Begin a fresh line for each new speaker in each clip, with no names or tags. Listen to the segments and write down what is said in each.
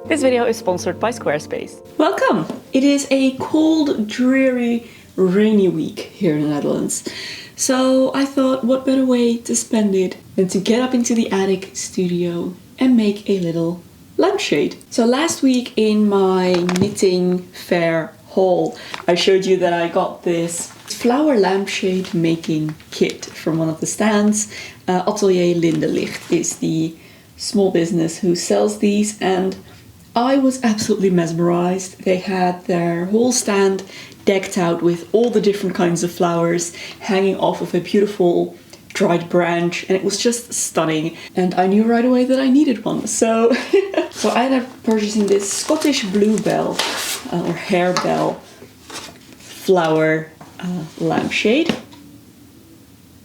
This video is sponsored by Squarespace.
Welcome! It is a cold, dreary, rainy week here in the Netherlands. So I thought, what better way to spend it than to get up into the attic studio and make a little lampshade. So last week in my knitting fair haul, I showed you that I got this flower lampshade making kit from one of the stands. Atelier Lindelicht is the small business who sells these, and I was absolutely mesmerized. They had their whole stand decked out with all the different kinds of flowers hanging off of a beautiful dried branch, and it was just stunning. And I knew right away that I needed one. So I ended up purchasing this Scottish bluebell or harebell flower lampshade.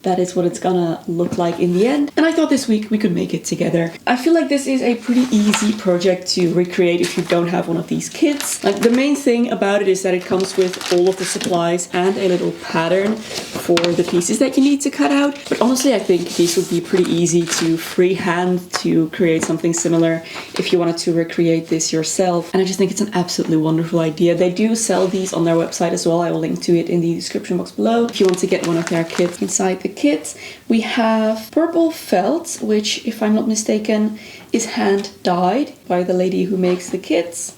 That is what it's gonna look like in the end. And I thought this week we could make it together. I feel like this is a pretty easy project to recreate if you don't have one of these kits. Like, the main thing about it is that it comes with all of the supplies and a little pattern for the pieces that you need to cut out. But honestly, I think these would be pretty easy to freehand to create something similar if you wanted to recreate this yourself. And I just think it's an absolutely wonderful idea. They do sell these on their website as well. I will link to it in the description box below if you want to get one of their kits. Inside the kit we have purple felt, which, if I'm not mistaken, is hand dyed by the lady who makes the kits.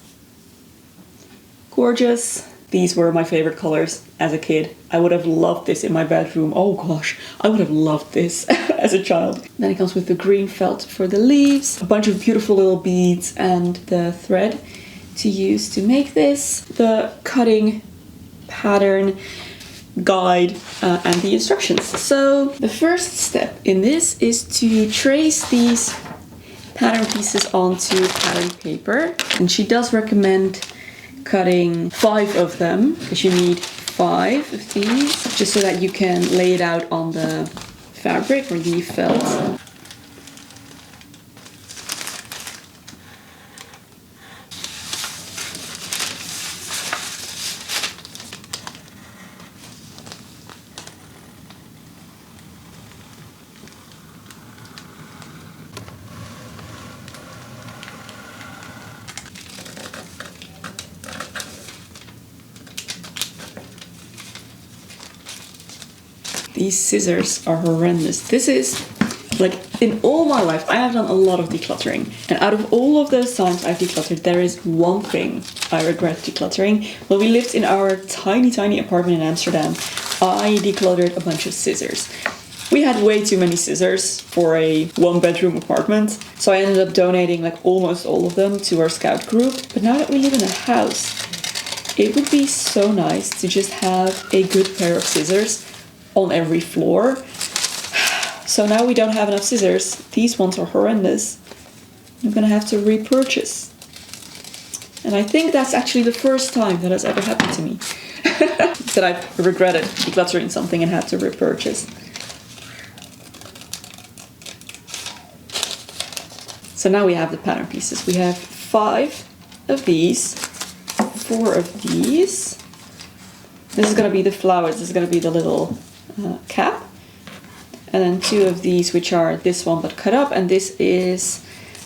Gorgeous. These were my favorite colors as a kid. I would have loved this in my bedroom. Oh gosh, I would have loved this as a child. Then it comes with the green felt for the leaves, a bunch of beautiful little beads, and the thread to use to make this, the cutting pattern guide, and the instructions. So the first step in this is to trace these pattern pieces onto pattern paper, and she does recommend cutting 5 of them because you need 5 of these just so that you can lay it out on the fabric or the felt. These scissors are horrendous. This is, like, in all my life, I have done a lot of decluttering. And out of all of those times I've decluttered, there is one thing I regret decluttering. When we lived in our tiny, tiny apartment in Amsterdam, I decluttered a bunch of scissors. We had way too many scissors for a 1-bedroom apartment. So I ended up donating like almost all of them to our scout group. But now that we live in a house, it would be so nice to just have a good pair of scissors on every floor. So now we don't have enough scissors. These ones are horrendous. I'm gonna have to repurchase. And I think that's actually the first time that has ever happened to me. That I've regretted decluttering something and had to repurchase. So now we have the pattern pieces. We have 5 of these, 4 of these. This is gonna be the flowers, this is gonna be the little cap, and then 2 of these, which are this one but cut up, and this is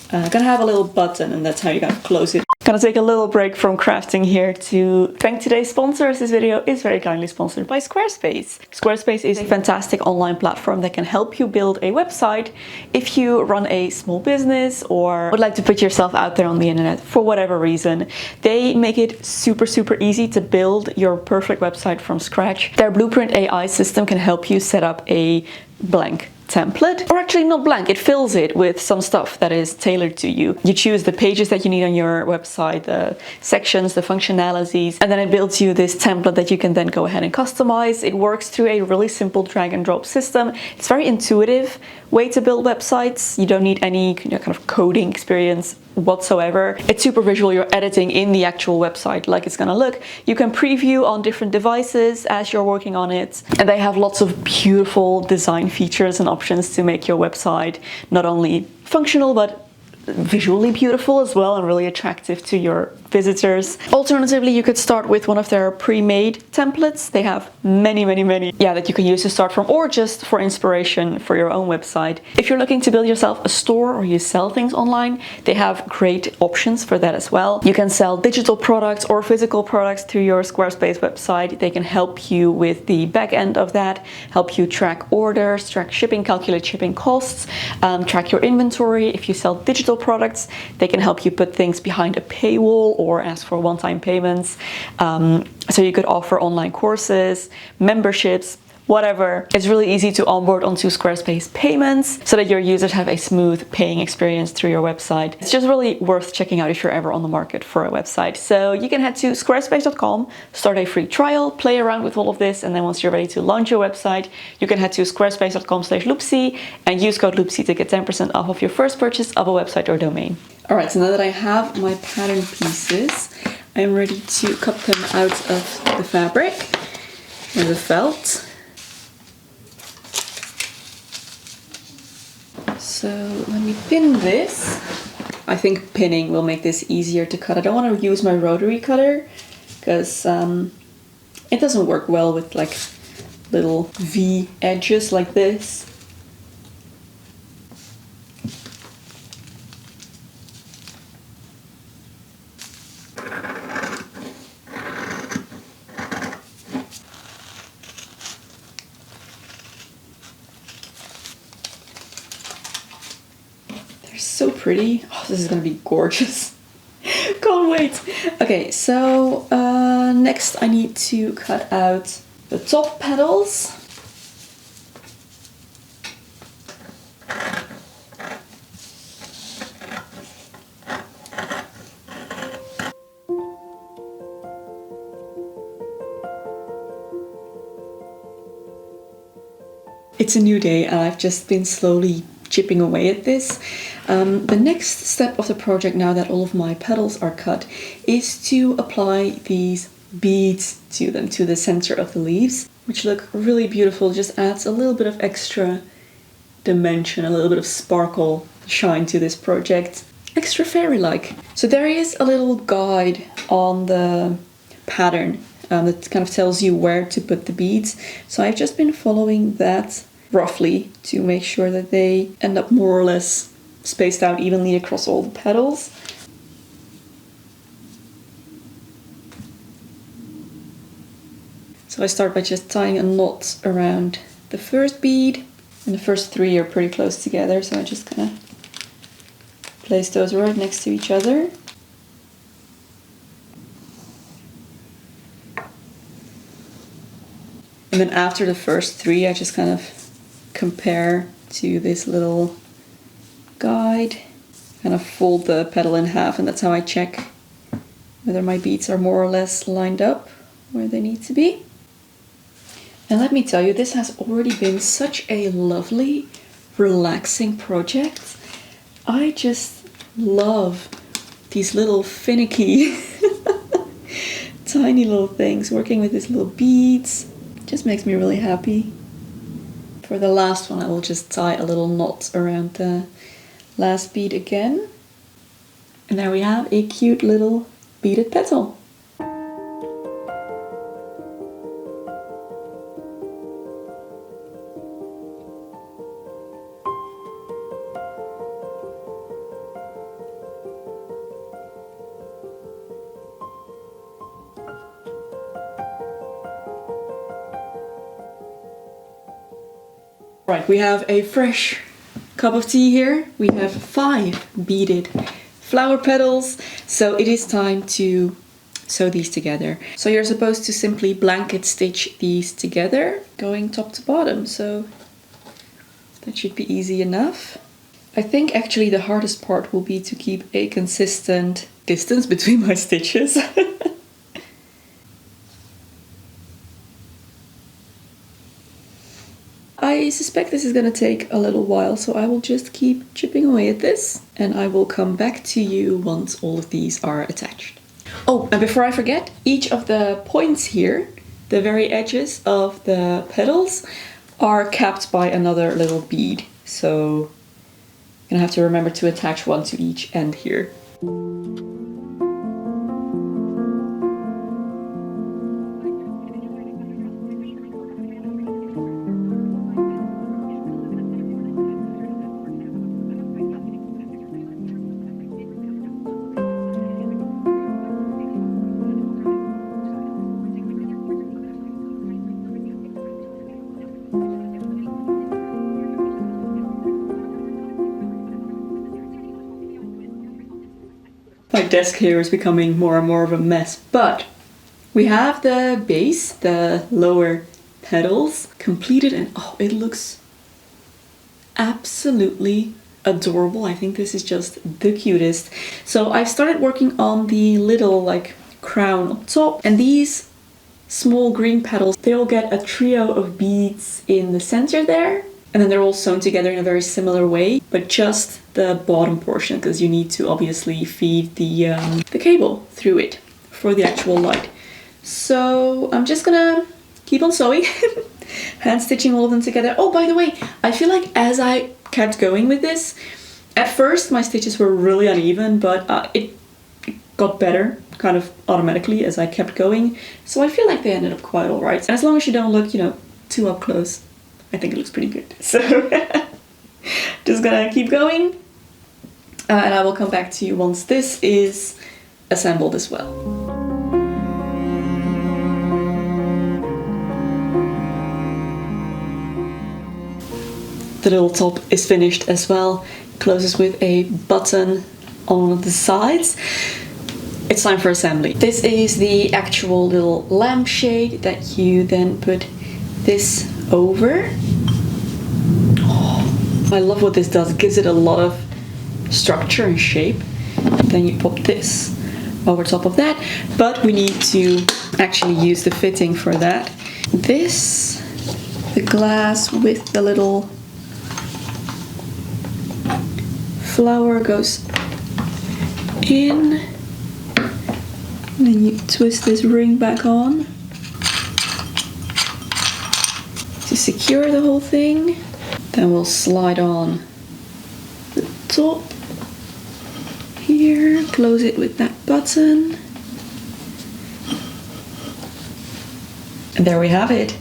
gonna have a little button, and that's how you're gonna close it. Gonna take a little break from crafting here to thank today's sponsors. This video is very kindly sponsored by Squarespace. Squarespace is a fantastic online platform that can help you build a website if you run a small business or would like to put yourself out there on the internet for whatever reason. They make it super, super easy to build your perfect website from scratch. Their Blueprint AI system can help you set up a blank template, or actually not blank, it fills it with some stuff that is tailored to you. You choose the pages that you need on your website, the sections, the functionalities, and then it builds you this template that you can then go ahead and customize. It works through a really simple drag and drop system. It's very intuitive way to build websites. You don't need any kind of coding experience whatsoever. It's super visual. You're editing in the actual website like it's gonna look. You can preview on different devices as you're working on it, and they have lots of beautiful design features and options to make your website not only functional but visually beautiful as well and really attractive to your
visitors. Alternatively, you could start with one of their pre-made templates. They have many that you can use to start from, or just for inspiration for your own website. If you're looking to build yourself a store or you sell things online, they have great options for that as well. You can sell digital products or physical products through your Squarespace website. They can help you with the back end of that, help you track orders, track shipping, calculate shipping costs, track your inventory. If you sell digital products, they can help you put things behind a paywall or ask for one-time payments. So you could offer online courses, memberships, whatever. It's really easy to onboard onto Squarespace payments so that your users have a smooth paying experience through your website. It's just really worth checking out if you're ever on the market for a website. So you can head to squarespace.com, start a free trial, play around with all of this, and then once you're ready to launch your website, you can head to squarespace.com/Loepsie and use code Loepsie to get 10% off of your first purchase of a website or domain.
All right, so now that I have my pattern pieces, I'm ready to cut them out of the fabric or the felt. So let me pin this. I think pinning will make this easier to cut. I don't want to use my rotary cutter because it doesn't work well with like little V edges like this. So pretty. Oh, this is gonna be gorgeous. Can't wait. Okay, so next I need to cut out the top petals. It's a new day and I've just been slowly chipping away at this. The next step of the project, now that all of my petals are cut, is to apply these beads to them, to the center of the leaves, which look really beautiful. Just adds a little bit of extra dimension, a little bit of sparkle, shine to this project. Extra fairy-like. So there is a little guide on the pattern that kind of tells you where to put the beads. So I've just been following that roughly to make sure that they end up more or less spaced out evenly across all the petals. So I start by just tying a knot around the first bead, and the first three are pretty close together, so I just kind of place those right next to each other. And then after the first three, I just kind of compare to this little guide, kind of fold the petal in half, and that's how I check whether my beads are more or less lined up where they need to be. And let me tell you, this has already been such a lovely, relaxing project. I just love these little finicky, tiny little things, working with these little beads. Just makes me really happy. For the last one, I will just tie a little knot around the last bead again. And there we have a cute little beaded petal. Right, we have a fresh cup of tea here. We have 5 beaded flower petals, so it is time to sew these together. So you're supposed to simply blanket stitch these together, going top to bottom, so that should be easy enough. I think actually the hardest part will be to keep a consistent distance between my stitches. I suspect this is going to take a little while, so I will just keep chipping away at this and I will come back to you once all of these are attached. Oh, and before I forget, each of the points here, the very edges of the petals, are capped by another little bead. So I'm gonna have to remember to attach one to each end here. My desk here is becoming more and more of a mess, but we have the base, the lower petals completed, and oh, it looks absolutely adorable. I think this is just the cutest. So I've started working on the little like crown on top, and these small green petals, they all get a trio of beads in the center there, and then they're all sewn together in a very similar way, but just the bottom portion, because you need to obviously feed the cable through it for the actual light. So I'm just gonna keep on sewing, hand stitching all of them together. Oh, by the way, I feel like as I kept going with this, at first my stitches were really uneven, but it got better kind of automatically as I kept going. So I feel like they ended up quite all right. And as long as you don't look, you know, too up close, I think it looks pretty good. So just gonna keep going, and I will come back to you once this is assembled as well. The little top is finished as well. Closes with a button on one of the sides. It's time for assembly. This is the actual little lampshade that you then put this over. Oh, I love what this does. It gives it a lot of structure and shape. Then you pop this over top of that, but we need to actually use the fitting for that. This, the glass with the little flower goes in, and then you twist this ring back on to secure the whole thing. Then we'll slide on the top here, close it with that button, and there we have it.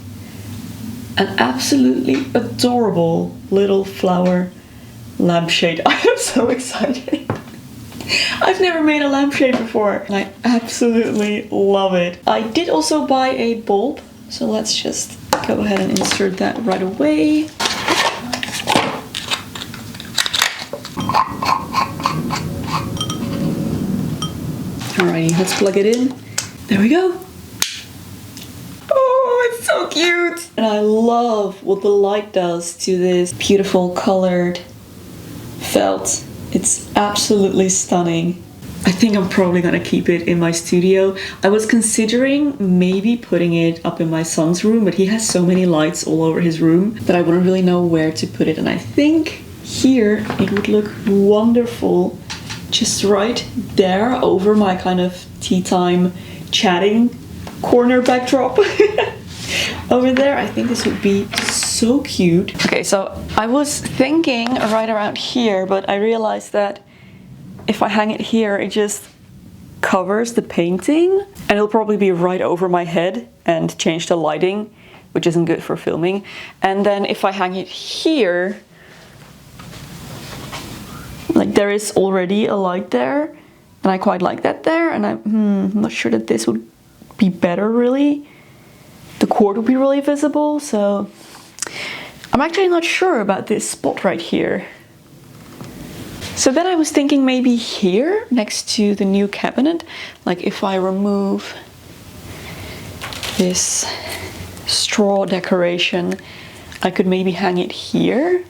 An absolutely adorable little flower lampshade. I am so excited. I've never made a lampshade before, and I absolutely love it. I did also buy a bulb, so let's just go ahead and insert that right away. Alrighty, let's plug it in. There we go. Oh, it's so cute! And I love what the light does to this beautiful colored felt. It's absolutely stunning. I think I'm probably gonna keep it in my studio. I was considering maybe putting it up in my son's room, but he has so many lights all over his room that I wouldn't really know where to put it. And I think here it would look wonderful, just right there over my kind of tea time chatting corner backdrop. Over there, I think this would be so cute. Okay, so I was thinking right around here, but I realized that if I hang it here, it just covers the painting, and it'll probably be right over my head and change the lighting, which isn't good for filming. And then if I hang it here, like there is already a light there, and I quite like that there, and I'm not sure that this would be better really. The cord would be really visible, so I'm actually not sure about this spot right here. So then I was thinking maybe here, next to the new cabinet, like if I remove this straw decoration, I could maybe hang it here.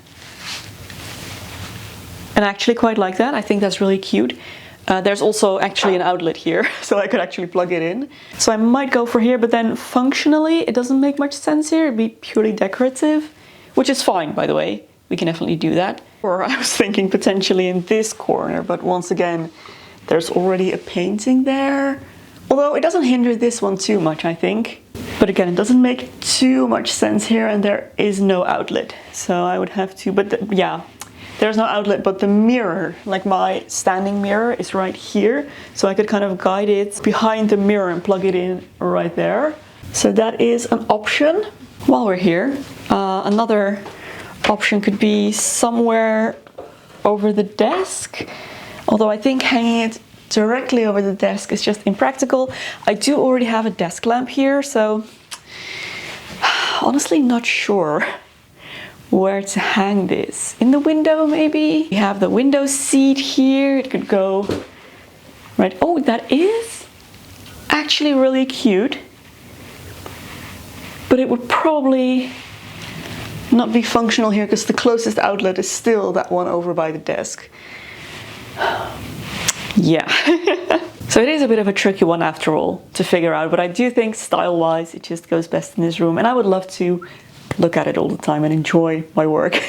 And I actually quite like that. I think that's really cute. There's also actually an outlet here, so I could actually plug it in. So I might go for here, but then functionally it doesn't make much sense here. It'd be purely decorative, which is fine, by the way. We can definitely do that. Or I was thinking potentially in this corner, but once again, there's already a painting there. Although it doesn't hinder this one too much, I think. But again, it doesn't make too much sense here, and there is no outlet. So I would have to, but yeah. There's no outlet, but the mirror, like my standing mirror, is right here. So I could kind of guide it behind the mirror and plug it in right there. So that is an option. While we're here, another option could be somewhere over the desk. Although I think hanging it directly over the desk is just impractical. I do already have a desk lamp here, so honestly not sure where to hang this. In the window maybe? We have the window seat here. It could go
Right, oh, that is actually really cute. But it would probably not be functional here because the closest outlet is still that one over by the desk. Yeah. So it is a bit of a tricky one after all to figure out, but I do think style-wise it just goes best in this room, and I would love to look at it all the time and enjoy my work.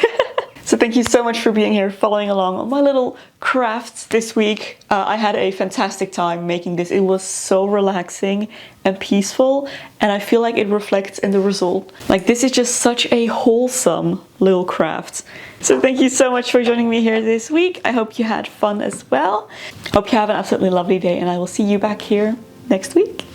So thank you so much for being here, following along on my little crafts this week. I had a fantastic time making this. It was so relaxing and peaceful, and I feel like it reflects in the result. Like, this is just such a wholesome little craft. So thank you so much for joining me here this week. I hope you had fun as well. Hope you have an absolutely lovely day, and I will see you back here next week.